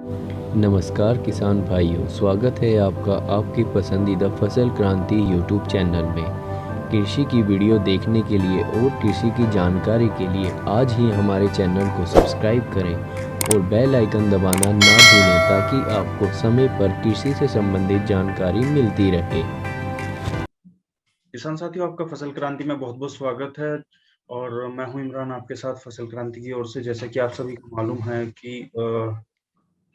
नमस्कार किसान भाइयों, स्वागत है आपका आपकी पसंदीदा फसल क्रांति यूट्यूब चैनल में। कृषि की वीडियो देखने के लिए और कृषि की जानकारी के लिए आज ही हमारे चैनल को सब्सक्राइब करें और बेल आइकन दबाना ना भूलें ताकि आपको समय पर कृषि से संबंधित जानकारी मिलती रहे। किसान साथियों, आपका फसल क्रांति में बहुत बहुत स्वागत है। और मैं हूं इमरान, आपके साथ फसल क्रांति की ओर से। जैसे कि आप सभी को मालूम है कि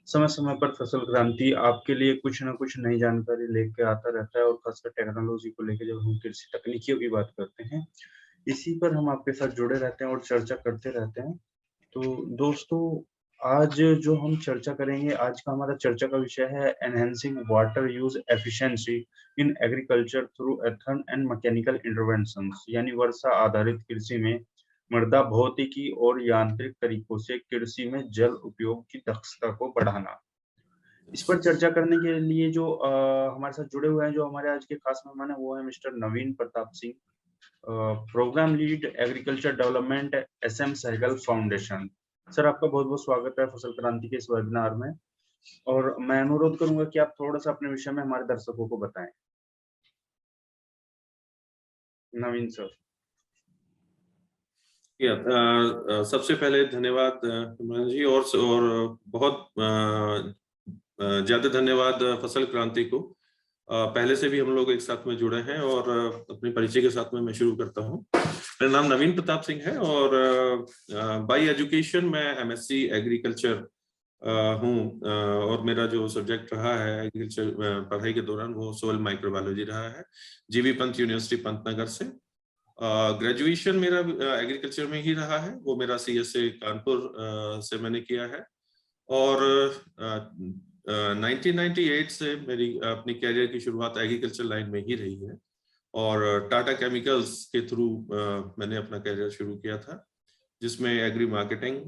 समय समय पर फसल क्रांति आपके लिए कुछ ना कुछ नई जानकारी लेके आता रहता है, और खासकर टेक्नोलॉजी को लेके जब हम कृषि तकनीकियों की बात करते हैं, इसी पर हम आपके साथ जुड़े रहते हैं और चर्चा करते रहते हैं। तो दोस्तों, आज जो हम चर्चा करेंगे, आज का हमारा चर्चा का विषय है enhancing water use efficiency in agriculture through Ethan and mechanical interventions, यानी वर्षा आधारित कृषि में मृदा भौतिकी और यांत्रिक तरीकों से कृषि में जल उपयोग की दक्षता को बढ़ाना। इस पर चर्चा करने के लिए जो हमारे साथ जुड़े हुए हैं, जो हमारे आज के खास मेहमान हैं, वो है mister Naveen Pratap Singh, programme lead agriculture development, SM Sehgal foundation. Sir, आपका बहुत बहुत स्वागत है फसल क्रांति के इस वेबिनार में। और मैं अनुरोध करूंगा कि आप थोड़ा सा अपने विषय में हमारे दर्शकों को बताएं। नवीन सर। सबसे पहले धन्यवाद इमरान जी, और बहुत ज्यादा धन्यवाद फसल क्रांति को। पहले से भी हम लोग एक साथ में जुड़े हैं, और अपने परिचय के साथ में मैं शुरू करता हूं। मेरा नाम नवीन प्रताप सिंह है, और बाय एजुकेशन मैं एमएससी एग्रीकल्चर हूँ, और मेरा जो सब्जेक्ट रहा है एग्रीकल्चर पढ़ाई के दौरान वो सोइल माइक्रोबायोलॉजी रहा है, जीबी पंत यूनिवर्सिटी पंतनगर से। ग्रेजुएशन मेरा एग्रीकल्चर में ही रहा है, वो मेरा सीएसए कानपुर से मैंने किया है। और 1998 से मेरी अपनी कैरियर की शुरुआत एग्रीकल्चर लाइन में ही रही है, और टाटा केमिकल्स के थ्रू मैंने अपना कैरियर शुरू किया था, जिसमें एग्री मार्केटिंग,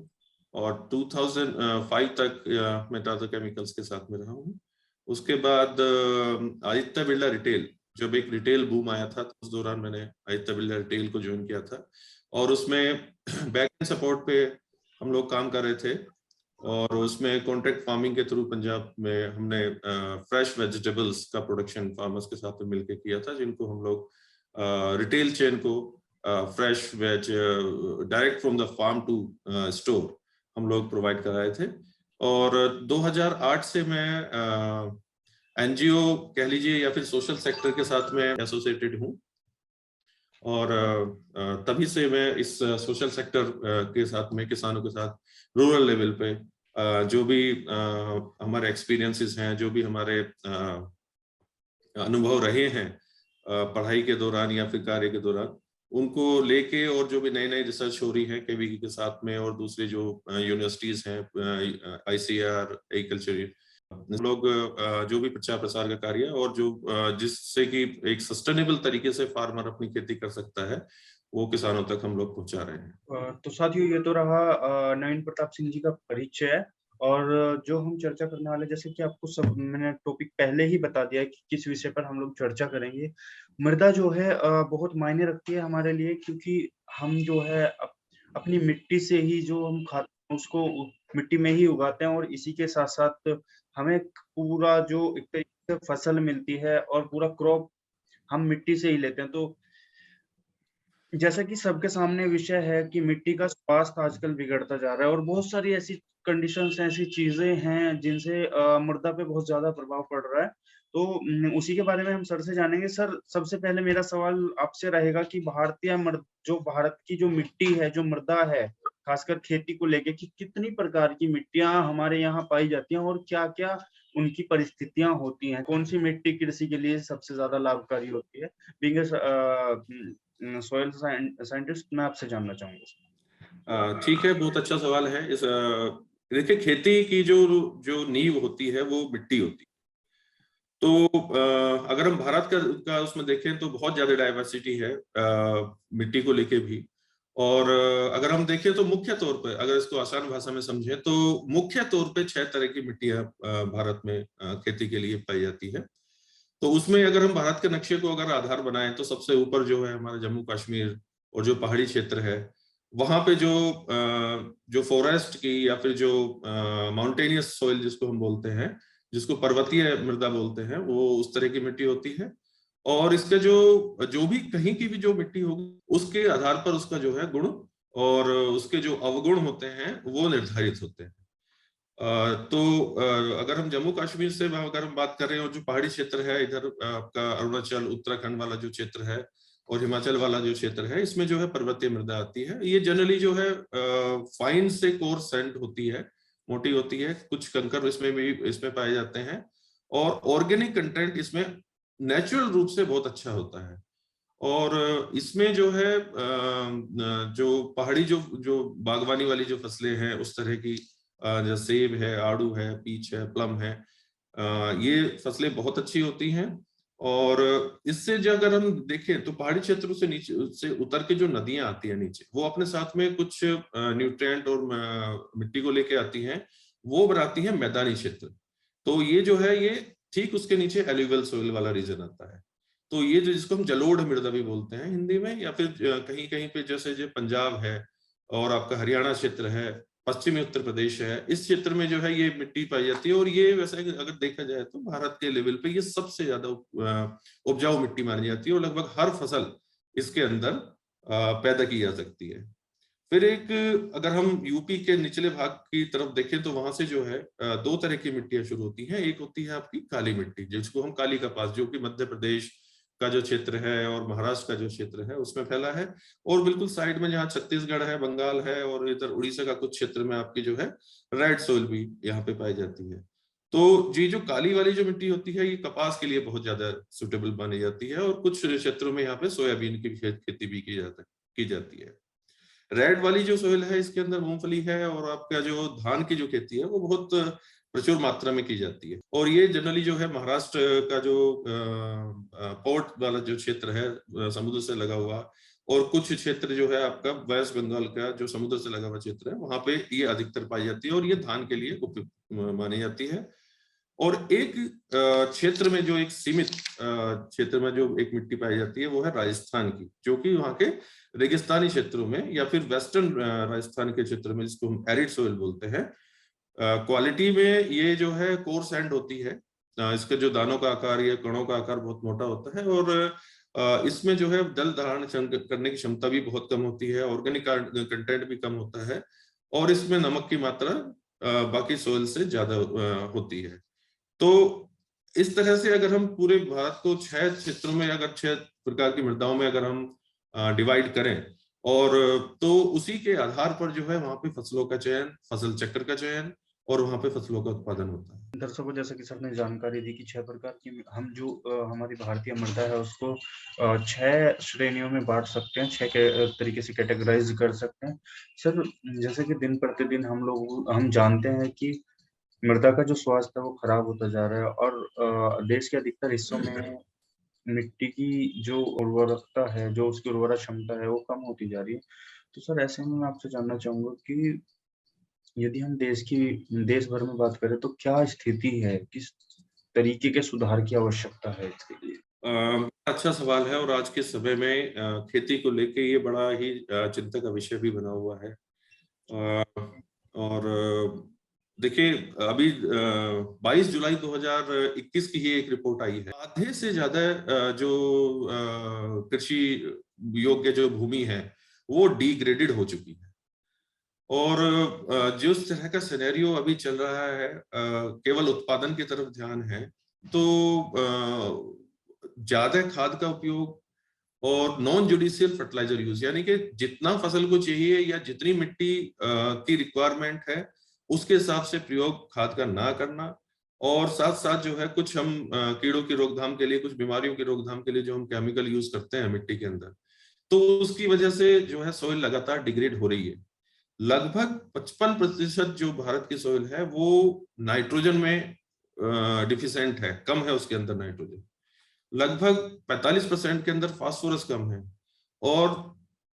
और 2005 तक मैं टाटा केमिकल्स के साथ में रहा हूँ। उसके बाद आदित्य बिरला रिटेल, जब एक रिटेल बूम आया था तो उस दौरान मैंने आदित्य बिरला रिटेल को ज्वाइन किया था, और उसमें बैक एंड सपोर्ट पे हम लोग काम कर रहे थे। और उसमें कॉन्ट्रैक्ट फार्मिंग के थ्रू पंजाब में हमने फ्रेश वेजिटेबल्स का प्रोडक्शन फार्मर्स के साथ में मिलकर किया था, जिनको हम लोग रिटेल चेन को fresh veg direct from the farm to store हम लोग प्रोवाइड कर रहे थे। और 2008 से मैं एनजीओ कह लीजिए या फिर सोशल सेक्टर के साथ में एसोसिएटेड हूँ, और तभी से मैं इस सोशल सेक्टर के साथ में किसानों के साथ रूरल लेवल पे जो भी हमारे एक्सपीरियंसेस हैं, जो भी हमारे अनुभव रहे हैं पढ़ाई के दौरान या फिर कार्य के दौरान, उनको लेके, और जो भी नई नई रिसर्च हो रही है केवीकी के साथ में और दूसरे जो यूनिवर्सिटीज हैं, आईसीआर, एग्रीकल्चर, लोग जो भी प्रचार प्रसार का कार्य है, और जो जिससे कि एक सस्टेनेबल तरीके से फार्मर अपनी खेती कर सकता है, वो किसानों तक हम लोग पहुंचा रहे हैं। तो साथियों, ये तो रहा नवीन प्रताप सिंह जी का परिचय। और जो हम चर्चा करने वाले, जैसे कि आपको सब मैंने टॉपिक पहले ही बता दिया है कि किस विषय पर हम लोग चर्चा करेंगे। मृदा जो है बहुत मायने रखती है हमारे लिए, क्योंकि हम जो है अपनी मिट्टी से ही जो हम खाते हैं उसको मिट्टी में ही उगाते हैं, और इसी के साथ साथ हमें पूरा जो एक तरीके से फसल मिलती है और पूरा क्रॉप हम मिट्टी से ही लेते हैं। तो जैसा कि सबके सामने विषय है कि मिट्टी का स्वास्थ्य आजकल बिगड़ता जा रहा है, और बहुत सारी ऐसी कंडीशंस, ऐसी चीजें हैं जिनसे मृदा पे बहुत ज्यादा प्रभाव पड़ रहा है। तो उसी के बारे में हम सर से जानेंगे। सर, सबसे पहले मेरा सवाल आपसे रहेगा कि जो भारत की जो मिट्टी है, जो मृदा है, खासकर खेती को लेके, कि कितनी प्रकार की मिट्टियां हमारे यहाँ पाई जाती हैं और क्या क्या उनकी परिस्थितियां होती हैं। कौन सी मिट्टी कृषि के लिए सबसे ज्यादा लाभकारी होती है? बीइंग सॉइल साइंटिस्ट, मैं आपसे जानना चाहूंगा। ठीक है, बहुत अच्छा सवाल है। इस देखिए, खेती की जो जो नींव होती है वो मिट्टी होती है। तो अगर हम भारत का उसमें देखें तो बहुत ज्यादा डाइवर्सिटी है मिट्टी को लेके भी। और अगर हम देखें तो मुख्य तौर पर, अगर इसको आसान भाषा में समझें तो मुख्य तौर पे 6 तरह की मिट्टियां भारत में खेती के लिए पाई जाती है। तो उसमें अगर हम भारत के नक्शे को अगर आधार बनाएं तो सबसे ऊपर जो है हमारा जम्मू कश्मीर और जो पहाड़ी क्षेत्र है, वहां पे जो फॉरेस्ट की या फिर जो माउंटेनियस सॉइल जिसको हम बोलते हैं, जिसको पर्वतीय मृदा बोलते हैं, वो उस तरह की मिट्टी होती है। और इसका जो भी कहीं की भी जो मिट्टी होगी उसके आधार पर उसका जो है गुण और उसके जो अवगुण होते हैं वो निर्धारित होते हैं। अगर हम जम्मू कश्मीर से अगर हम बात कर रहे हैं, और जो पहाड़ी क्षेत्र है इधर आपका अरुणाचल उत्तराखंड वाला जो क्षेत्र है और हिमाचल वाला जो क्षेत्र है, इसमें जो है पर्वतीय मृदा आती है। ये जनरली जो है फाइन से कोर्स सैंड होती है, मोटी होती है, कुछ कंकर इसमें पाए जाते हैं, और ऑर्गेनिक कंटेंट इसमें नेचुरल रूप से बहुत अच्छा होता है। और इसमें जो है जो पहाड़ी जो बागवानी वाली जो फसलें हैं उस तरह की, जैसे सेब है, आड़ू है, पीच है, प्लम है, ये फसलें बहुत अच्छी होती हैं। और इससे जो अगर हम देखें तो पहाड़ी क्षेत्रों से नीचे से उतर के जो नदियां आती हैं नीचे, वो अपने साथ में कुछ न्यूट्रिएंट और मिट्टी को लेके आती हैं, वो बनाती हैं मैदानी क्षेत्र। तो ये जो है ये ठीक उसके नीचे एल्यूवियल सोइल वाला रीजन आता है। तो ये जो जिसको हम जलोढ़ मृदा भी बोलते हैं हिंदी में, या फिर कहीं कहीं पे जैसे जो पंजाब है और आपका हरियाणा क्षेत्र है, पश्चिमी उत्तर प्रदेश है, इस क्षेत्र में जो है ये मिट्टी पाई जाती है। और ये वैसे अगर देखा जाए तो भारत के लेवल पे ये सबसे ज्यादा उपजाऊ मिट्टी मानी जाती है, और लगभग हर फसल इसके अंदर पैदा की जा सकती है। फिर अगर हम यूपी के निचले भाग की तरफ देखें तो वहां से जो है दो तरह की मिट्टियां शुरू होती हैं। एक होती है आपकी काली मिट्टी, जिसको हम काली कपास, जो कि मध्य प्रदेश का जो क्षेत्र है और महाराष्ट्र का जो क्षेत्र है उसमें फैला है, और बिल्कुल साइड में जहाँ छत्तीसगढ़ है, बंगाल है, और इधर उड़ीसा का कुछ क्षेत्र में आपकी जो है रेड सोइल भी यहाँ पे पाई जाती है। तो ये जो काली वाली जो मिट्टी होती है ये कपास के लिए बहुत ज्यादा सुटेबल मानी जाती है, और कुछ क्षेत्रों में यहाँ पे सोयाबीन की खेती भी की जाती है। रेड वाली जो सोइल है इसके अंदर मूंगफली है, और आपका जो धान की जो खेती है वो बहुत प्रचुर मात्रा में की जाती है। और ये जनरली जो है महाराष्ट्र का जो पोर्ट वाला जो क्षेत्र है समुद्र से लगा हुआ, और कुछ क्षेत्र जो है आपका वेस्ट बंगाल का जो समुद्र से लगा हुआ क्षेत्र है, वहां पे ये अधिकतर पाई जाती है, और ये धान के लिए उपयुक्त मानी जाती है। और एक क्षेत्र में जो एक सीमित क्षेत्र में जो एक मिट्टी पाई जाती है वो है राजस्थान की, जो कि वहाँ के रेगिस्तानी क्षेत्रों में या फिर वेस्टर्न राजस्थान के क्षेत्र में, जिसको हम एरिड सोइल बोलते हैं, क्वालिटी में ये जो है कोर्स एंड होती है। इसके जो दानों का आकार या कणों का आकार बहुत मोटा होता है, और इसमें जो है जल धारण करने की क्षमता भी बहुत कम होती है, ऑर्गेनिक कंटेंट भी कम होता है, और इसमें नमक की मात्रा बाकी सोइल से ज्यादा होती है। तो इस तरह से अगर हम पूरे भारत को 6 क्षेत्रों में, अगर 6 प्रकार की मृदाओं में अगर हम डिवाइड करें, और तो उसी के आधार पर जो है वहां पे फसलों का चयन, फसल चक्र का चयन, और वहां पे फसलों का उत्पादन होता है। दर्शकों, जैसा कि सर ने जानकारी दी कि 6 प्रकार की हम जो हमारी भारतीय मृदा है उसको 6 श्रेणियों में बांट सकते हैं, 6 तरीके से कैटेगराइज कर सकते हैं। सर, जैसे कि दिन प्रतिदिन हम जानते हैं कि मृदा का जो स्वास्थ्य है वो खराब होता जा रहा है, और देश के अधिकतर हिस्सों में मिट्टी की जो उर्वरकता है, जो उसकी उर्वरक क्षमता है, वो कम होती जा रही है। तो सर, ऐसे में मैं आपसे जानना चाहूंगा कि यदि हम देश भर में बात करें तो क्या स्थिति है, किस तरीके के सुधार की आवश्यकता है इसके लिए? अच्छा सवाल है, और आज के समय में खेती को लेके ये बड़ा ही चिंता का विषय भी बना हुआ है। और देखिए, अभी 22 जुलाई 2021 की ही एक रिपोर्ट आई है। आधे से ज्यादा जो कृषि योग्य जो भूमि है वो डिग्रेडेड हो चुकी है, और जिस तरह का सिनेरियो अभी चल रहा है, केवल उत्पादन की तरफ ध्यान है, तो ज्यादा खाद का उपयोग और नॉन जुडिशियल फर्टिलाइजर यूज, यानी कि जितना फसल को चाहिए या जितनी मिट्टी की रिक्वायरमेंट है उसके हिसाब से प्रयोग खाद का ना करना, और साथ साथ जो है कुछ हम कीड़ों की रोकथाम के लिए, कुछ बीमारियों की रोकथाम के लिए जो हम केमिकल यूज करते हैं मिट्टी के अंदर, तो उसकी वजह से जो है सोइल लगातार डिग्रेड हो रही है। लगभग 55% जो भारत की सोइल है वो नाइट्रोजन में डिफिशिएंट है, कम है उसके अंदर नाइट्रोजन। लगभग 45% के अंदर फास्फोरस कम है, और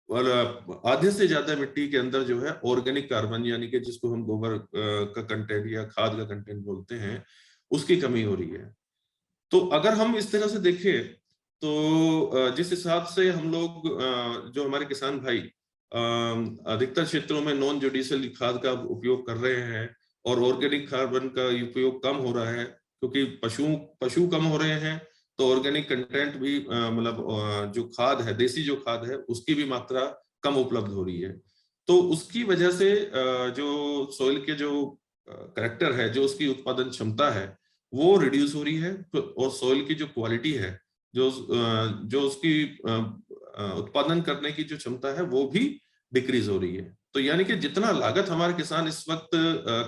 आधे से ज्यादा मिट्टी के अंदर जो है ऑर्गेनिक कार्बन, यानी कि जिसको हम गोबर का कंटेंट या खाद का कंटेंट बोलते हैं, उसकी कमी हो रही है। तो अगर हम इस तरह से देखें तो जिस हिसाब से हम लोग, जो हमारे किसान भाई अधिकतर क्षेत्रों में नॉन जुडिशियल खाद का उपयोग कर रहे हैं और ऑर्गेनिक कार्बन का उपयोग कम हो रहा है, क्योंकि पशु कम हो रहे हैं, तो ऑर्गेनिक कंटेंट भी मतलब जो खाद है, देसी जो खाद है, उसकी भी मात्रा कम उपलब्ध हो रही है। तो उसकी वजह से जो सॉइल के जो करैक्टर है, जो उसकी उत्पादन क्षमता है, वो रिड्यूस हो रही है, और सॉइल की जो क्वालिटी है, जो उसकी उत्पादन करने की जो क्षमता है, वो भी डिक्रीज हो रही है। तो यानी कि जितना लागत हमारे किसान इस वक्त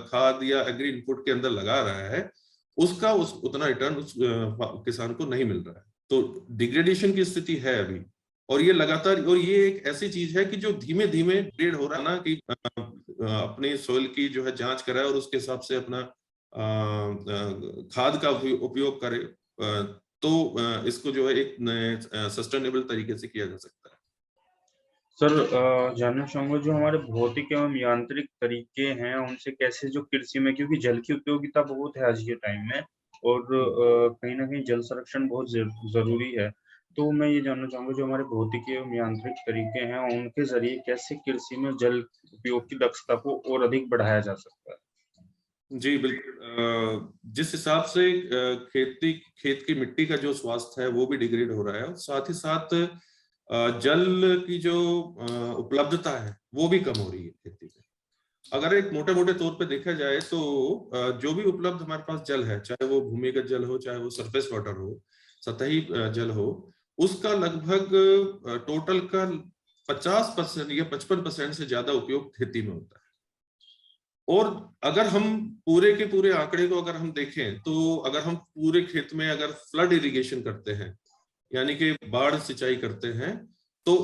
खाद या एग्री इनपुट के अंदर लगा रहा है, उसका उतना रिटर्न उस किसान को नहीं मिल रहा है। तो डिग्रेडेशन की स्थिति है अभी, और ये लगातार, और ये एक ऐसी चीज है कि जो धीमे धीमे डिग्रेड हो रहा है ना, कि अपने सॉइल की जो है जांच कराए और उसके हिसाब से अपना खाद का उपयोग करे, तो इसको जो है एक सस्टेनेबल तरीके से किया जा सकता है। सर, जानना चाहूंगा जो हमारे भौतिक एवं यांत्रिक तरीके हैं उनसे कैसे जो कृषि में, क्योंकि जल की उपयोगिता बहुत है आज के टाइम में, और कहीं ना कहीं जल संरक्षण बहुत जरूरी है। तो मैं ये जानना चाहूंगा जो हमारे भौतिक एवं यांत्रिक तरीके हैं उनके जरिए कैसे कृषि में जल उपयोग की दक्षता को और अधिक बढ़ाया जा सकता है। जी बिल्कुल। जिस हिसाब से खेत की मिट्टी का जो स्वास्थ्य है वो भी डिग्रेड हो रहा है, और साथ ही साथ जल की जो उपलब्धता है वो भी कम हो रही है खेती में। अगर एक मोटे मोटे तौर पे देखा जाए तो जो भी उपलब्ध हमारे पास जल है, चाहे वो भूमिगत जल हो, चाहे वो सरफेस वाटर हो, सतही जल हो, उसका लगभग टोटल का 50% या 55% से ज्यादा उपयोग खेती में होता है। और अगर हम पूरे के पूरे आंकड़े को अगर हम देखें, तो अगर हम पूरे खेत में अगर फ्लड इरिगेशन करते हैं, यानी कि बाढ़ सिंचाई करते हैं, तो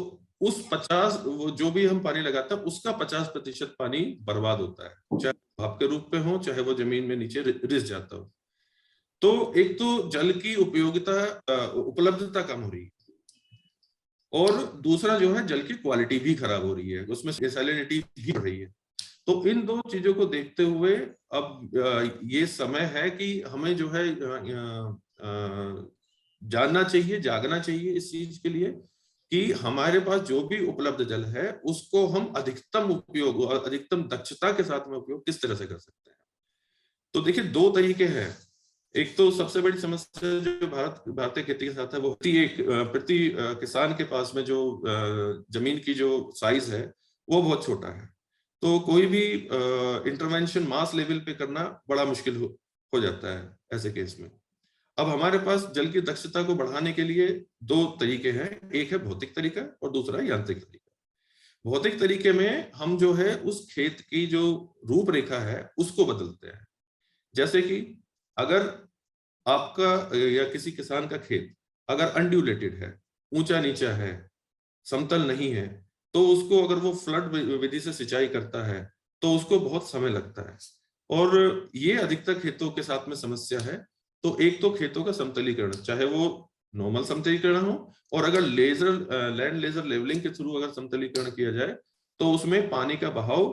उस 50 वो जो भी हम पानी लगाते हैं उसका 50% पानी बर्बाद होता है, चाहे भाप के रूप में हो, चाहे वो जमीन में नीचे रिस जाता हो। तो एक तो जल की उपयोगिता उपलब्धता कम हो रही है, और दूसरा जो है जल की क्वालिटी भी खराब हो रही है, उसमें सैलिनिटी भी बढ़ रही है। तो इन दो चीजों को देखते हुए अब ये समय है कि हमें जो है जानना चाहिए, जागना चाहिए इस चीज के लिए कि हमारे पास जो भी उपलब्ध जल है उसको हम अधिकतम उपयोग और अधिकतम दक्षता के साथ में उपयोग किस तरह से कर सकते हैं। तो देखिए, दो तरीके हैं। एक तो सबसे बड़ी समस्या जो भारतीय खेती के साथ है, वो प्रति किसान के पास में जो जमीन की जो साइज है वो बहुत छोटा है। तो कोई भी इंटरवेंशन मास लेवल पे करना बड़ा मुश्किल हो जाता है ऐसे केस में। अब हमारे पास जल की दक्षता को बढ़ाने के लिए दो तरीके हैं, एक है भौतिक तरीका और दूसरा यांत्रिक तरीका। भौतिक तरीके में हम जो है उस खेत की जो रूपरेखा है उसको बदलते हैं। जैसे कि अगर आपका या किसी किसान का खेत अगर अनड्यूलेटेड है, ऊंचा नीचा है, समतल नहीं है, तो उसको अगर वो फ्लड विधि से सिंचाई करता है तो उसको बहुत समय लगता है, और ये अधिकतर खेतों के साथ में समस्या है। तो एक तो खेतों का समतलीकरण, चाहे वो नॉर्मल समतलीकरण हो, और अगर लैंड लेजर लेवलिंग के थ्रू अगर समतलीकरण किया जाए तो उसमें पानी का बहाव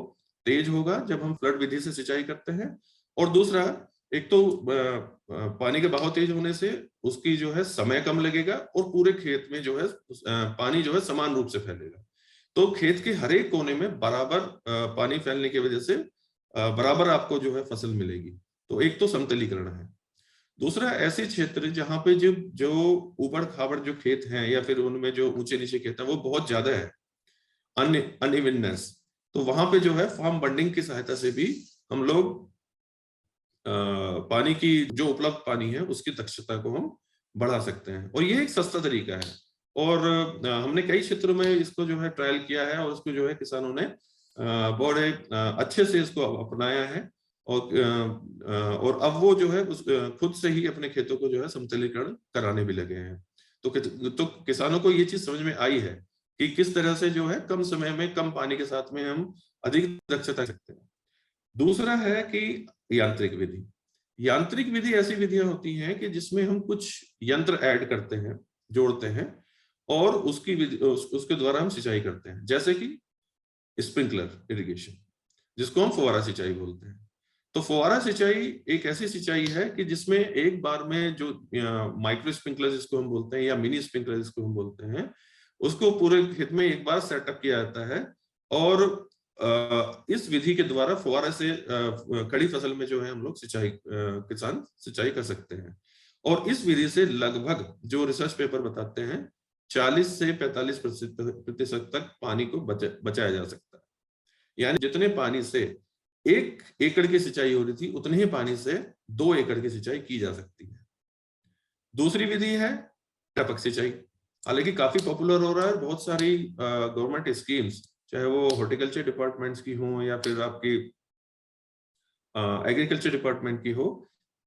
तेज होगा जब हम फ्लड विधि से सिंचाई करते हैं। और दूसरा, एक तो पानी के बहाव तेज होने से उसकी जो है समय कम लगेगा, और पूरे खेत में जो है पानी जो है समान रूप से फैलेगा। तो खेत के हर एक कोने में बराबर पानी फैलने की वजह से बराबर आपको जो है फसल मिलेगी। तो एक तो समतलीकरण है। दूसरा, ऐसे क्षेत्र जहां पे जो ऊबड़ खाबड़ जो खेत हैं या फिर उनमें जो ऊंचे नीचे खेत हैं वो बहुत ज्यादा है, अनइवननेस, तो वहां पे जो है फार्म बंडिंग की सहायता से भी हम लोग पानी की जो उपलब्ध पानी है उसकी दक्षता को हम बढ़ा सकते हैं, और ये एक सस्ता तरीका है। और हमने कई क्षेत्रों में इसको जो है ट्रायल किया है, और उसको जो है किसानों ने बड़े अच्छे से इसको अपनाया है, और अब वो जो है खुद से ही अपने खेतों को जो है समतलीकरण कराने भी लगे हैं। तो किसानों को ये चीज समझ में आई है कि किस तरह से जो है कम समय में कम पानी के साथ में हम अधिक दक्षता सकते हैं। दूसरा है कि यांत्रिक विधि। यांत्रिक विधि ऐसी विधियां होती हैं कि जिसमें हम कुछ यंत्र ऐड करते हैं, जोड़ते हैं, और उसके द्वारा हम सिंचाई करते हैं, जैसे कि स्प्रिंकलर इरिगेशन, जिसको हम फुहारा सिंचाई बोलते हैं। तो फुहारा सिंचाई एक ऐसी सिंचाई है कि जिसमें एक बार में जो माइक्रो स्प्रिंकलर जिसको हम बोलते हैं या मिनी स्प्रिंकलर जिसको हम बोलते हैं, उसको पूरे खेत में एक बार सेटअप किया जाता है, और इस विधि के द्वारा फुहारे से खड़ी फसल में जो है हम लोग किसान सिंचाई कर सकते हैं। और इस विधि से लगभग जो रिसर्च पेपर बताते हैं 40 से 45% तक पानी को बचाया जा सकता है। यानी जितने पानी से 1 एकड़ की सिंचाई हो रही थी उतने ही पानी से 2 एकड़ की सिंचाई की जा सकती है। दूसरी विधि है टपक सिंचाई। हालांकि काफी पॉपुलर हो रहा है, बहुत सारी गवर्नमेंट स्कीम्स, चाहे वो हॉर्टिकल्चर डिपार्टमेंट्स की हो या फिर आपकी एग्रीकल्चर डिपार्टमेंट की हो,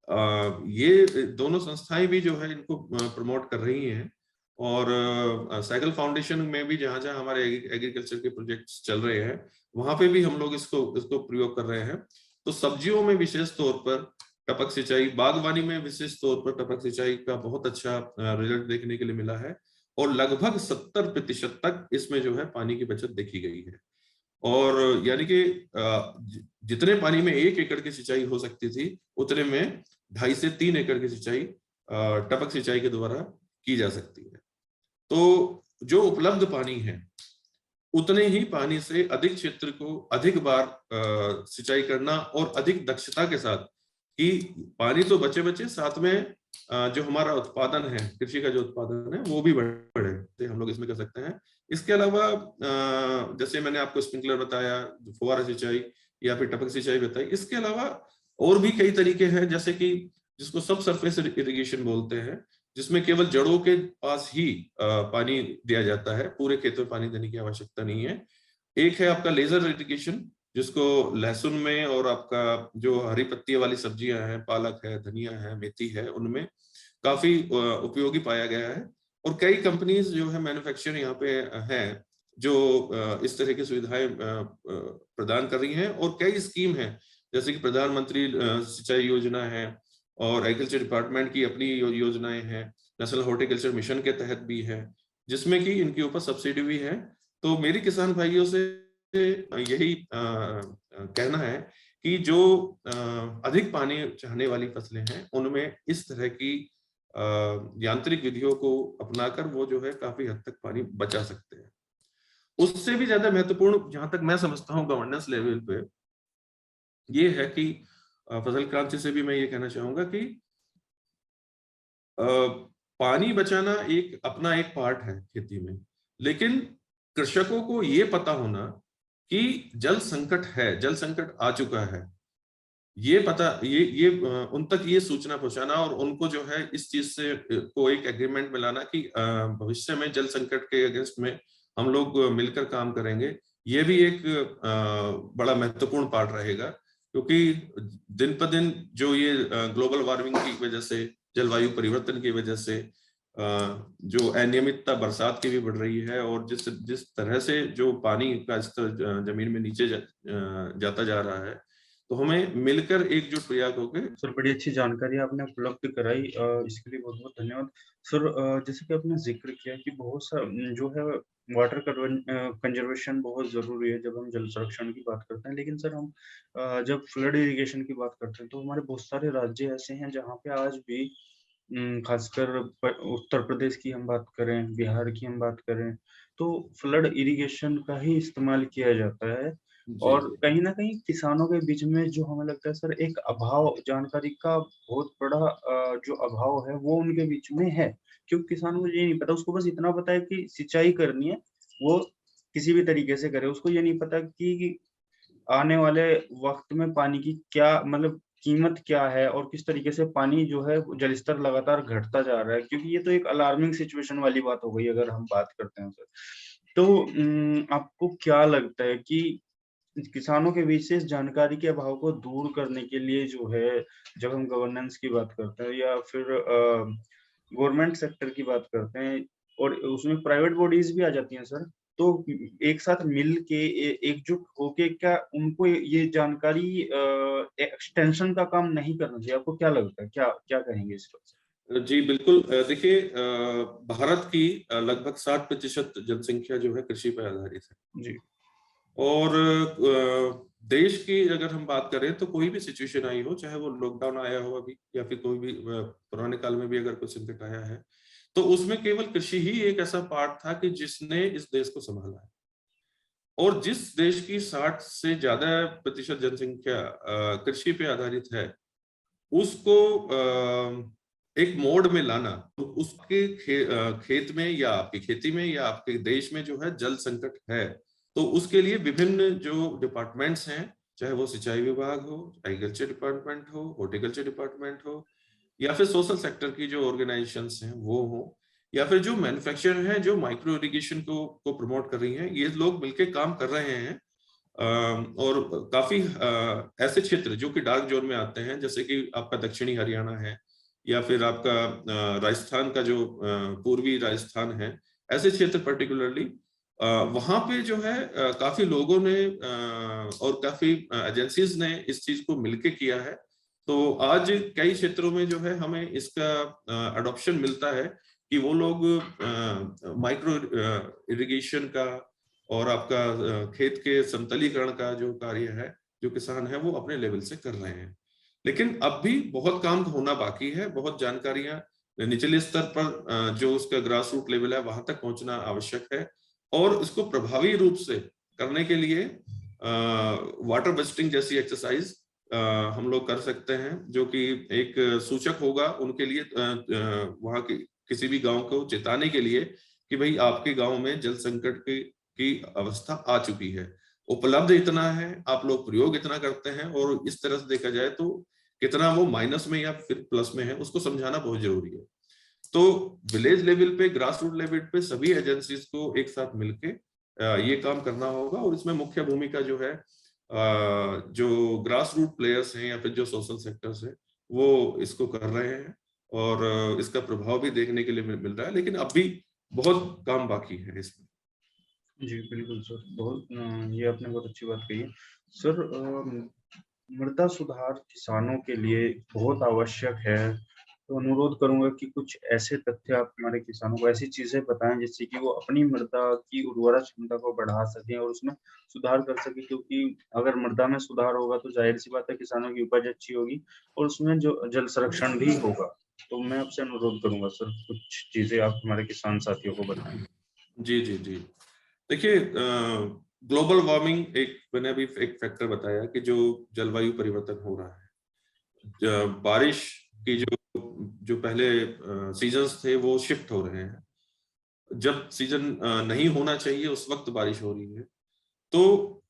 ये दोनों संस्थाएं भी जो है इनको प्रमोट कर रही हैं। और साइकिल फाउंडेशन में भी जहां जहां हमारे एग्रीकल्चर के प्रोजेक्ट्स चल रहे हैं वहां पे भी हम लोग इसको प्रयोग कर रहे हैं। तो सब्जियों में विशेष तौर पर टपक सिंचाई, बागवानी में विशेष तौर पर टपक सिंचाई का बहुत अच्छा रिजल्ट देखने के लिए मिला है और लगभग 70% तक इसमें जो है पानी की बचत देखी गई है। और यानी कि जितने पानी में 1 एकड़ की सिंचाई हो सकती थी उतने में 2.5 से 3 एकड़ की सिंचाई टपक सिंचाई के द्वारा की जा सकती है। तो जो उपलब्ध पानी है उतने ही पानी से अधिक क्षेत्र को अधिक बार सिंचाई करना और अधिक दक्षता के साथ, कि पानी तो बचे साथ में जो हमारा उत्पादन है, कृषि का जो उत्पादन है वो भी बढ़े, तो हम लोग इसमें कर सकते हैं। इसके अलावा जैसे मैंने आपको स्प्रिंकलर बताया, फुहारा सिंचाई या फिर टपक सिंचाई बताई, इसके अलावा और भी कई तरीके हैं, जैसे कि जिसको सब सरफेस इरिगेशन बोलते हैं, जिसमें केवल जड़ों के पास ही पानी दिया जाता है, पूरे खेत में पानी देने की आवश्यकता नहीं है। एक है आपका लेजर इरिगेशन, जिसको लहसुन में और आपका जो हरी पत्तियों वाली सब्जियां हैं, पालक है, धनिया है, मेथी है, उनमें काफी उपयोगी पाया गया है। और कई कंपनीज जो है मैन्युफैक्चर यहाँ पे हैं जो इस तरह की सुविधाएं प्रदान कर रही हैं। और कई स्कीम है, जैसे कि प्रधानमंत्री सिंचाई योजना है और एग्रीकल्चर डिपार्टमेंट की अपनी योजनाएं हैं, नेशनल हॉर्टिकल्चर मिशन के तहत भी है, जिसमें कि इनके ऊपर सब्सिडी भी है। तो मेरी किसान भाइयों से यही कहना है कि जो अधिक पानी चाहने वाली फसलें हैं उनमें इस तरह की यांत्रिक विधियों को अपनाकर वो जो है काफी हद तक पानी बचा सकते हैं। उससे भी ज्यादा महत्वपूर्ण, जहां तक मैं समझता हूँ गवर्नेंस लेवल पे, ये है कि फसल क्रांति से भी मैं ये कहना चाहूंगा कि पानी बचाना अपना एक पार्ट है खेती में, लेकिन कृषकों को ये पता होना कि जल संकट है, जल संकट आ चुका है, ये पता, ये उन तक ये सूचना पहुंचाना और उनको जो है इस चीज से को एक एग्रीमेंट में लाना कि भविष्य में जल संकट के अगेंस्ट में हम लोग मिलकर काम करेंगे। ये भी एक बड़ा महत्वपूर्ण पार्ट रहेगा, क्योंकि दिन पर दिन जो ये ग्लोबल वार्मिंग की वजह से, जलवायु परिवर्तन की वजह से जो अनियमितता बरसात की भी बढ़ रही है, और जिस तरह से जो पानी का स्तर जमीन में नीचे जाता जा रहा है, तो हमें मिलकर एकजुट प्रयास होकर। सर बड़ी अच्छी जानकारी आपने उपलब्ध कराई, इसके लिए बहुत बहुत धन्यवाद। सर जैसे कि आपने जिक्र किया कि बहुत सा जो है वाटर कंजर्वेशन बहुत जरूरी है जब हम जल संरक्षण की बात करते हैं, लेकिन सर हम जब फ्लड इरिगेशन की बात करते हैं तो हमारे बहुत सारे राज्य ऐसे हैं जहाँ पे आज भी खासकर उत्तर प्रदेश की हम बात करें, बिहार की हम बात करें, तो फ्लड इरिगेशन का ही इस्तेमाल किया जाता है। और कहीं ना कहीं किसानों के बीच में जो हमें लगता है सर एक अभाव, जानकारी का बहुत बड़ा जो अभाव है वो उनके बीच में है, क्योंकि किसानों को ये नहीं पता, उसको बस इतना पता है कि सिंचाई करनी है, वो किसी भी तरीके से करे, उसको ये नहीं पता कि आने वाले वक्त में पानी की क्या मतलब कीमत क्या है और किस तरीके से पानी जो है जल स्तर लगातार घटता जा रहा है, क्योंकि ये तो एक अलार्मिंग सिचुएशन वाली बात हो गई अगर हम बात करते हैं सर। तो आपको क्या लगता है कि किसानों के बीच से इस जानकारी के अभाव को दूर करने के लिए जो है, जब हम गवर्नेंस की बात करते हैं या फिर गवर्नमेंट सेक्टर की बात करते हैं और उसमें प्राइवेट बॉडीज भी आ जाती हैं सर, तो एक साथ मिल के एकजुट होके क्या उनको ये जानकारी एक्सटेंशन का काम नहीं करना चाहिए? आपको क्या लगता है, क्या क्या कहेंगे इस पर? जी बिल्कुल, देखिए भारत की लगभग 60% जनसंख्या जो है कृषि पर आधारित है जी। और देश की अगर हम बात करें तो कोई भी सिचुएशन आई हो, चाहे वो लॉकडाउन आया हो अभी या फिर कोई भी पुराने काल में भी अगर कोई संकट आया है, तो उसमें केवल कृषि ही एक ऐसा पार्ट था कि जिसने इस देश को संभाला है। और जिस देश की 60 से ज्यादा प्रतिशत जनसंख्या कृषि पे आधारित है, उसको एक मोड में लाना, उसके खेत में या आपकी खेती में या आपके देश में जो है जल संकट है, तो उसके लिए विभिन्न जो डिपार्टमेंट्स हैं, चाहे वो सिंचाई विभाग हो, एग्रीकल्चर डिपार्टमेंट हो, हॉर्टिकल्चर डिपार्टमेंट हो, या फिर सोशल सेक्टर की जो ऑर्गेनाइजेशंस हैं वो हो, या फिर जो मैन्युफैक्चरर हैं जो माइक्रो इरिगेशन को प्रमोट कर रही हैं, ये लोग मिलकर काम कर रहे हैं। और काफी ऐसे क्षेत्र जो कि डार्क जोन में आते हैं, जैसे कि आपका दक्षिणी हरियाणा है, या फिर आपका राजस्थान का जो पूर्वी राजस्थान है, ऐसे क्षेत्र पर्टिकुलरली वहां पे जो है काफी लोगों ने और काफी एजेंसीज ने इस चीज को मिलके किया है। तो आज कई क्षेत्रों में जो है हमें इसका अडॉप्शन मिलता है कि वो लोग माइक्रो इरिगेशन का और आपका खेत के समतलीकरण का जो कार्य है, जो किसान है वो अपने लेवल से कर रहे हैं। लेकिन अब भी बहुत काम होना बाकी है, बहुत जानकारियां निचले स्तर पर जो उसका ग्रास रूट लेवल है वहां तक पहुंचना आवश्यक है। और इसको प्रभावी रूप से करने के लिए वाटर बजटिंग जैसी एक्सरसाइज हम लोग कर सकते हैं, जो कि एक सूचक होगा उनके लिए वहां के किसी भी गांव को चेताने के लिए कि भाई आपके गांव में जल संकट की अवस्था आ चुकी है, उपलब्ध इतना है, आप लोग प्रयोग इतना करते हैं, और इस तरह से देखा जाए तो कितना वो माइनस में या फिर प्लस में है, उसको समझाना बहुत जरूरी है। तो विलेज लेवल पे, ग्रास रूट लेवल पे सभी एजेंसीज को एक साथ मिलके ये काम करना होगा। और इसमें मुख्य भूमिका जो है जो ग्रास रूट प्लेयर्स हैं या फिर जो सोशल सेक्टर्स हैं वो इसको कर रहे हैं, और इसका प्रभाव भी देखने के लिए मिल रहा है, लेकिन अब भी बहुत काम बाकी है इसमें। जी बिल्कुल सर, बहुत ये आपने बहुत अच्छी बात कही है सर। मृदा सुधार किसानों के लिए बहुत आवश्यक है, तो अनुरोध करूंगा कि कुछ ऐसे तथ्य आप हमारे किसानों को, ऐसी चीजें बताएं जिससे कि वो अपनी मृदा की उर्वरा क्षमता को बढ़ा सकें और उसमें सुधार कर सकें, क्योंकि अगर मृदा में सुधार होगा तो जाहिर सी बात है किसानों की उपज अच्छी होगी और उसमें जो जल संरक्षण भी होगा। तो मैं आपसे अनुरोध करूंगा सर, कुछ चीजें आप हमारे किसान साथियों को बताएं। जी जी जी, देखिए ग्लोबल वार्मिंग मैंने अभी एक फैक्टर बताया कि जो जलवायु परिवर्तन हो रहा है, बारिश की जो पहले सीजन्स थे वो शिफ्ट हो रहे हैं, जब सीजन नहीं होना चाहिए उस वक्त बारिश हो रही है। तो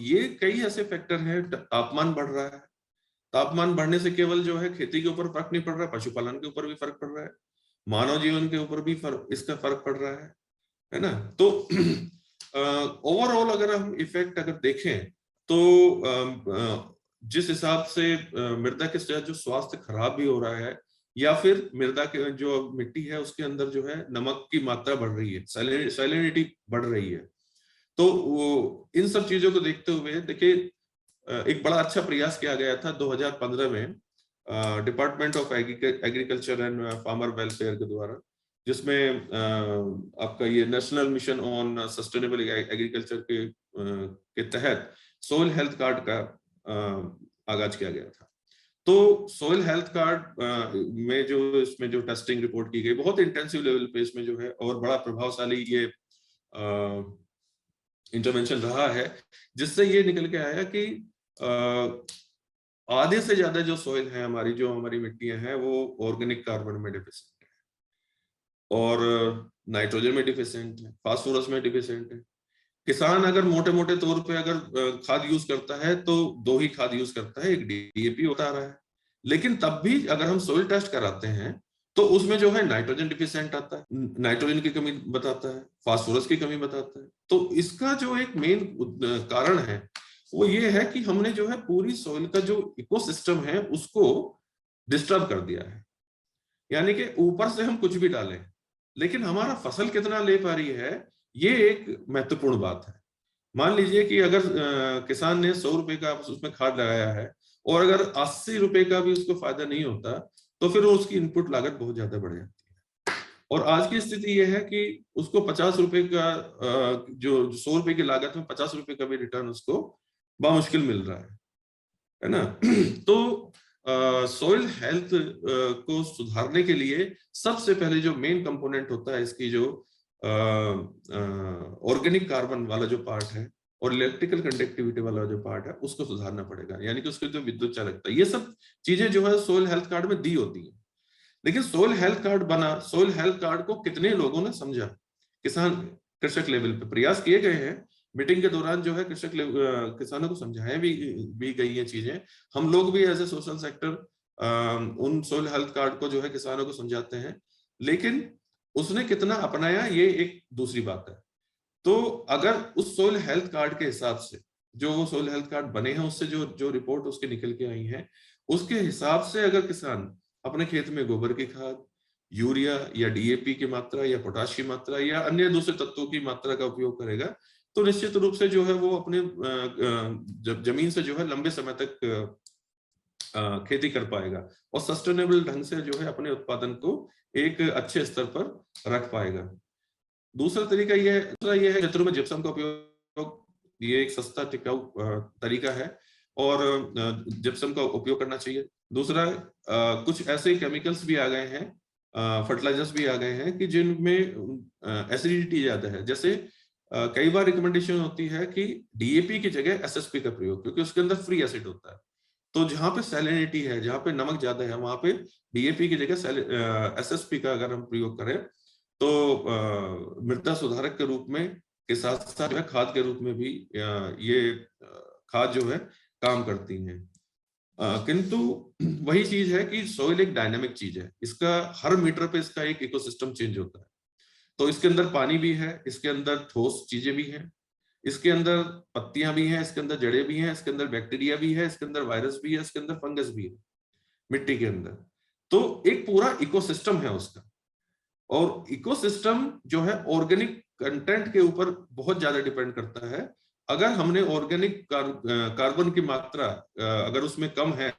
ये कई ऐसे फैक्टर हैं, तापमान बढ़ रहा है, तापमान बढ़ने से केवल जो है खेती के ऊपर फर्क नहीं पड़ रहा, पशुपालन के ऊपर भी फर्क पड़ रहा है, मानव जीवन के ऊपर भी इसका फर्क पड़ रहा है ना। तो ओवरऑल अगर हम इफेक्ट अगर देखें तो जिस हिसाब से मृदा के साथ जो स्वास्थ्य खराब भी हो रहा है, या फिर मृदा के जो मिट्टी है उसके अंदर जो है नमक की मात्रा बढ़ रही है, सैलिनिटी बढ़ रही है, तो वो इन सब चीजों को देखते हुए देखिए एक बड़ा अच्छा प्रयास किया गया था 2015 में department of agriculture and farmer welfare के द्वारा, जिसमें आपका ये national mission on sustainable agriculture के तहत सोइल हेल्थ कार्ड का आगाज किया गया था। तो सोइल हेल्थ कार्ड में जो इसमें जो टेस्टिंग रिपोर्ट की गई बहुत इंटेंसिव लेवल पे इसमें जो है, और बड़ा प्रभावशाली ये इंटरवेंशन रहा है, जिससे ये निकल के आया कि आधे से ज्यादा जो सोइल है हमारी, जो हमारी मिट्टियां हैं, वो ऑर्गेनिक कार्बन में डिफिशिएंट है, और नाइट्रोजन में डिफिशिएंट है, फास्फोरस में डिफिशिएंट है। किसान अगर मोटे मोटे तौर पे अगर खाद यूज करता है तो 2 ही खाद यूज करता है, एक डीएपी होता आ रहा है, लेकिन तब भी अगर हम सोइल टेस्ट कराते हैं तो उसमें जो है नाइट्रोजन डिफिशिएंट आता है, नाइट्रोजन की कमी बताता है, फास्फोरस की कमी बताता है। तो इसका जो एक मेन कारण है वो ये है कि हमने जो है पूरी सोइल का जो इकोसिस्टम है उसको डिस्टर्ब कर दिया है। यानी कि ऊपर से हम कुछ भी डालें, लेकिन हमारा फसल कितना ले पा रही है, ये एक महत्वपूर्ण बात है। मान लीजिए कि अगर किसान ने 100 रुपए का उसमें खाद लगाया है और अगर 80 रुपए का भी उसको फायदा नहीं होता, तो फिर उसकी इनपुट लागत बहुत ज्यादा बढ़ जाती है। और आज की स्थिति यह है कि उसको 50 रुपए का जो 100 रुपए की लागत में 50 रुपए का भी रिटर्न उसको बामुश्किल मिल रहा है ना। तो सॉइल हेल्थ को सुधारने के लिए सबसे पहले जो मेन कंपोनेंट होता है इसकी, जो ऑर्गेनिक कार्बन वाला जो पार्ट है, और इलेक्ट्रिकल कंडक्टिविटी वाला जो पार्ट है उसको सुधारना पड़ेगा, यानी कि उसके जो विद्युत चालकता, ये सब चीजें जो है सोइल हेल्थ कार्ड में दी होती है। लेकिन सोइल हेल्थ कार्ड बना, सोइल हेल्थ कार्ड को कितने लोगों ने समझा? कृषक लेवल पे प्रयास किए गए हैं, मीटिंग के दौरान जो है किसानों को समझाया भी गई है चीजें। हम लोग भी एज ए सोशल सेक्टर उन सोइल हेल्थ कार्ड को जो है किसानों को समझाते हैं, लेकिन उसने कितना अपनाया ये एक दूसरी बात है। तो अगर उस सोइल हेल्थ कार्ड के हिसाब से जो वो सोइल हेल्थ कार्ड बने हैं, उससे जो रिपोर्ट उसके निकल के आई है, उसके हिसाब से अगर किसान अपने खेत में गोबर की खाद, यूरिया या डीएपी की मात्रा या पोटाश की मात्रा या अन्य दूसरे तत्वों की मात्रा का उपयोग करेगा, तो निश्चित रूप से जो है वो अपने जमीन से जो है लंबे समय तक खेती कर पाएगा और सस्टेनेबल ढंग से जो है अपने उत्पादन को एक अच्छे स्तर पर रख पाएगा। दूसरा तरीका ये है क्षेत्रों में जिप्सम का उपयोग, ये एक सस्ता टिकाऊ तरीका है और जिप्सम का उपयोग करना चाहिए। दूसरा कुछ ऐसे केमिकल्स भी आ गए हैं, फर्टिलाइजर्स भी आ गए हैं कि जिनमें एसिडिटी ज्यादा है। जैसे कई बार रिकमेंडेशन होती है कि डीएपी की जगह एसएसपी का प्रयोग, क्योंकि उसके अंदर फ्री एसिड होता है। तो जहां पे सैलिनिटी है, जहां पे नमक ज्यादा है, वहां पे डीएपी की जगह एसएसपी का अगर हम प्रयोग करें तो मृदा सुधारक के रूप में के साथ साथ खाद के रूप में भी ये खाद जो है काम करती हैं। किंतु वही चीज है कि सॉइल एक डायनामिक चीज है, इसका हर मीटर पे इसका एक इकोसिस्टम चेंज होता है। तो इसके अंदर पानी भी है, इसके अंदर ठोस चीजें भी हैं, इसके अंदर पत्तियां भी हैं, इसके अंदर जड़ें भी हैं, इसके अंदर बैक्टीरिया भी है, इसके अंदर वायरस भी है, इसके अंदर फंगस भी है मिट्टी के अंदर। तो एक पूरा इकोसिस्टम है उसका। और इकोसिस्टम जो है ऑर्गेनिक कंटेंट के ऊपर बहुत ज्यादा डिपेंड करता है। अगर हमने ऑर्गेनिक कार्बन की मात्रा अगर उसमें कम है,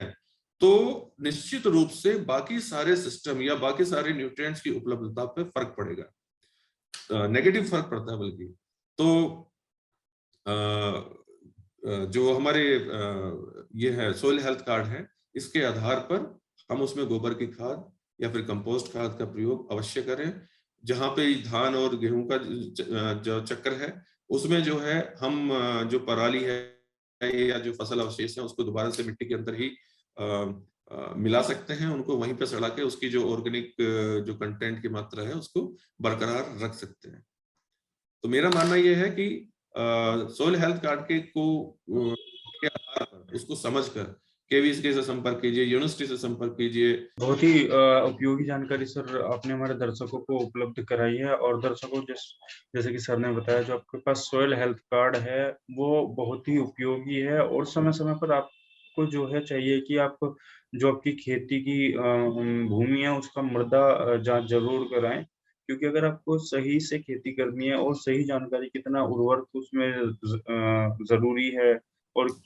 तो निश्चित रूप से बाकी सारे सिस्टम या बाकी सारे न्यूट्रिएंट्स की उपलब्धता पे फर्क पड़ेगा, नेगेटिव फर्क पड़ता है बल्कि। तो जो हमारे ये है सोइल हेल्थ कार्ड है, इसके आधार पर हम उसमें गोबर की खाद या फिर कंपोस्ट खाद का प्रयोग अवश्य करें। जहां पे धान और गेहूं का जो चक्कर है, उसमें जो है हम जो पराली है या जो फसल अवशेष है उसको दोबारा से मिट्टी के अंदर ही मिला सकते हैं, उनको वहीं पे सड़ा के उसकी जो ऑर्गेनिक जो कंटेंट की मात्रा है उसको बरकरार रख सकते हैं। तो मेरा मानना यह है कि सोइल हेल्थ कार्ड के आधार पर उसको समझकर केवीएसके से संपर्क कीजिए, यूनिवर्सिटी से संपर्क कीजिए। बहुत ही उपयोगी जानकारी सर आपने हमारे दर्शकों को उपलब्ध कराई है। और दर्शकों जैसे कि सर ने बताया, जो आपके पास सोइल हेल्थ कार्ड है वो बहुत ही उपयोगी है। और समय समय पर आपको जो है चाहिए कि आप जो आपकी खेती की भूमि है उसका मृदा जांच जरूर कराएं, क्योंकि अगर आपको सही से खेती करनी है और सही जानकारी कितना उर्वरक उसमें जरूरी है और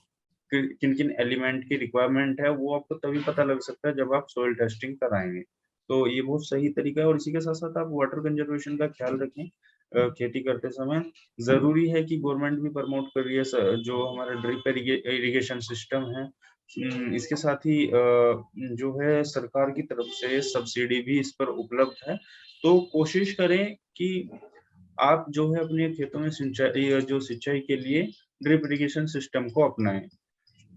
किन किन एलिमेंट की रिक्वायरमेंट है, वो आपको तभी पता लग सकता है जब आप सॉइल टेस्टिंग कराएंगे। तो ये बहुत सही तरीका है। और इसी के साथ साथ आप वाटर कंजर्वेशन का ख्याल रखें खेती करते समय। जरूरी है कि गवर्नमेंट भी प्रमोट कर रही है जो हमारा ड्रिप इरिगेशन सिस्टम है। इसके साथ ही जो है सरकार की तरफ से सब्सिडी भी इस पर उपलब्ध है। तो कोशिश करें कि आप जो है अपने खेतों में सिंचाई के लिए ड्रिप इरिगेशन सिस्टम को अपनाएं।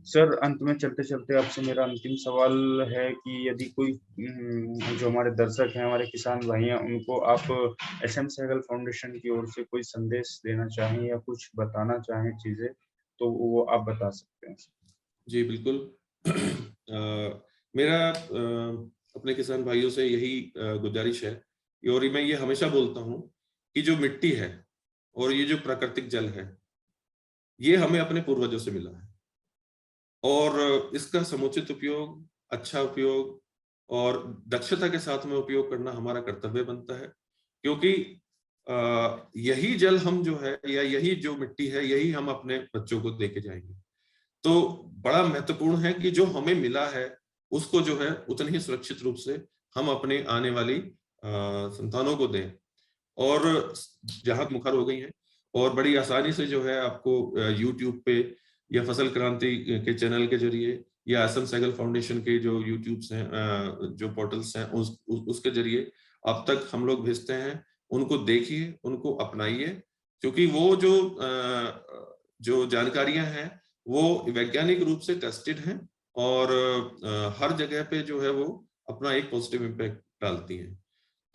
सर, अंत में चलते चलते आपसे मेरा अंतिम सवाल है कि यदि कोई जो हमारे दर्शक हैं, हमारे किसान भाई हैं, उनको आप एसएम सहगल फाउंडेशन की ओर से कोई संदेश देना चाहें या कुछ बताना चाहें चीजें, तो वो आप बता सकते हैं। जी बिल्कुल। मेरा अपने किसान भाइयों से यही गुजारिश है, और मैं ये हमेशा बोलता हूँ कि जो मिट्टी है और ये जो प्राकृतिक जल है, ये हमें अपने पूर्वजों से मिला है, और इसका समुचित उपयोग, अच्छा उपयोग और दक्षता के साथ में उपयोग करना हमारा कर्तव्य बनता है। क्योंकि यही जल हम जो है या यही जो मिट्टी है, यही हम अपने बच्चों को देके जाएंगे। तो बड़ा महत्वपूर्ण है कि जो हमें मिला है उसको जो है उतनी ही सुरक्षित रूप से हम अपने आने वाली संतानों को दें। और जहां मुखर हो गई है और बड़ी आसानी से जो है आपको यूट्यूब पे या फसल क्रांति के चैनल के जरिए या एसएम सहगल फाउंडेशन के जो यूट्यूब्स हैं, जो पोर्टल्स हैं, उसके जरिए अब तक हम लोग भेजते हैं। उनको देखिए, उनको अपनाइए, क्योंकि वो जो जो जानकारियां हैं वो वैज्ञानिक रूप से टेस्टेड हैं और हर जगह पे जो है वो अपना एक पॉजिटिव इम्पैक्ट डालती हैं।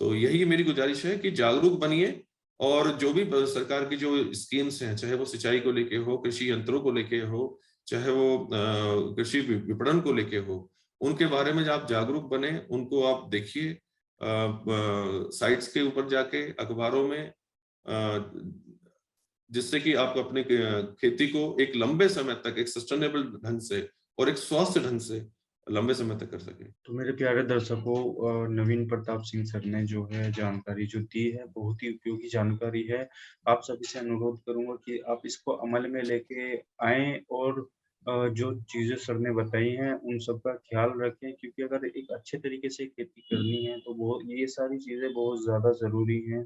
तो यही मेरी गुजारिश है कि जागरूक बनिए और जो भी सरकार की जो स्कीम्स हैं, चाहे वो सिंचाई को लेके हो, कृषि यंत्रों को लेके हो, चाहे वो कृषि विपणन को लेके हो, उनके बारे में आप जागरूक बने, उनको आप देखिए साइट्स के ऊपर जाके, अखबारों में, जिससे कि आप अपने खेती को एक लंबे समय तक एक सस्टेनेबल ढंग से और एक स्वस्थ ढंग से लंबे समय तक कर सके। तो मेरे प्यारे दर्शकों, नवीन प्रताप सिंह सर ने जो है जानकारी जो दी है, बहुत ही उपयोगी जानकारी है। आप सभी से अनुरोध करूंगा कि आप इसको अमल में लेके आए और जो चीजें सर ने बताई हैं उन सब का ख्याल रखें, क्योंकि अगर एक अच्छे तरीके से खेती करनी है तो वो ये सारी चीजें बहुत ज्यादा जरूरी हैं।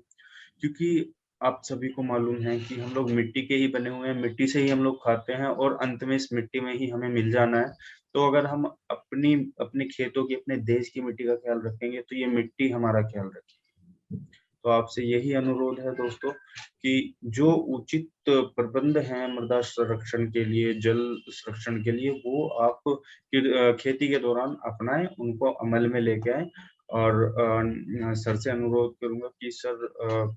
क्योंकि आप सभी को मालूम है कि हम लोग मिट्टी के ही बने हुए हैं, मिट्टी से ही हम लोग खाते हैं और अंत में इस मिट्टी में ही हमें मिल जाना है। तो अगर हम अपने खेतों की, अपने देश की मिट्टी का ख्याल रखेंगे तो ये मिट्टी हमारा ख्याल रखेगी। तो आपसे यही अनुरोध है दोस्तों कि जो उचित प्रबंध हैं मृदा संरक्षण के लिए, जल संरक्षण के लिए, वो आप खेती के दौरान अपनाएं, उनको अमल में लेके आए। और सर से अनुरोध करूंगा कि सर,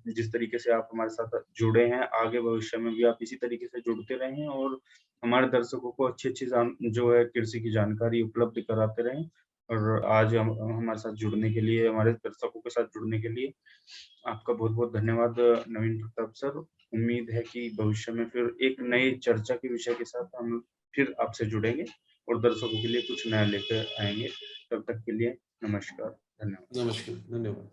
जिस तरीके से आप हमारे साथ जुड़े हैं, आगे भविष्य में भी आप इसी तरीके से जुड़ते रहें और हमारे दर्शकों को अच्छी जो है कृषि की जानकारी उपलब्ध कराते रहें। और आज हमारे साथ जुड़ने के लिए, हमारे दर्शकों के साथ जुड़ने के लिए आपका बहुत बहुत धन्यवाद नवीन प्रताप सर। उम्मीद है कि भविष्य में फिर एक नई चर्चा के विषय के साथ हम फिर आपसे जुड़ेंगे और दर्शकों के लिए कुछ नया लेकर आएंगे। तब तक के लिए नमस्कार, धन्यवाद। नमस्कार, धन्यवाद।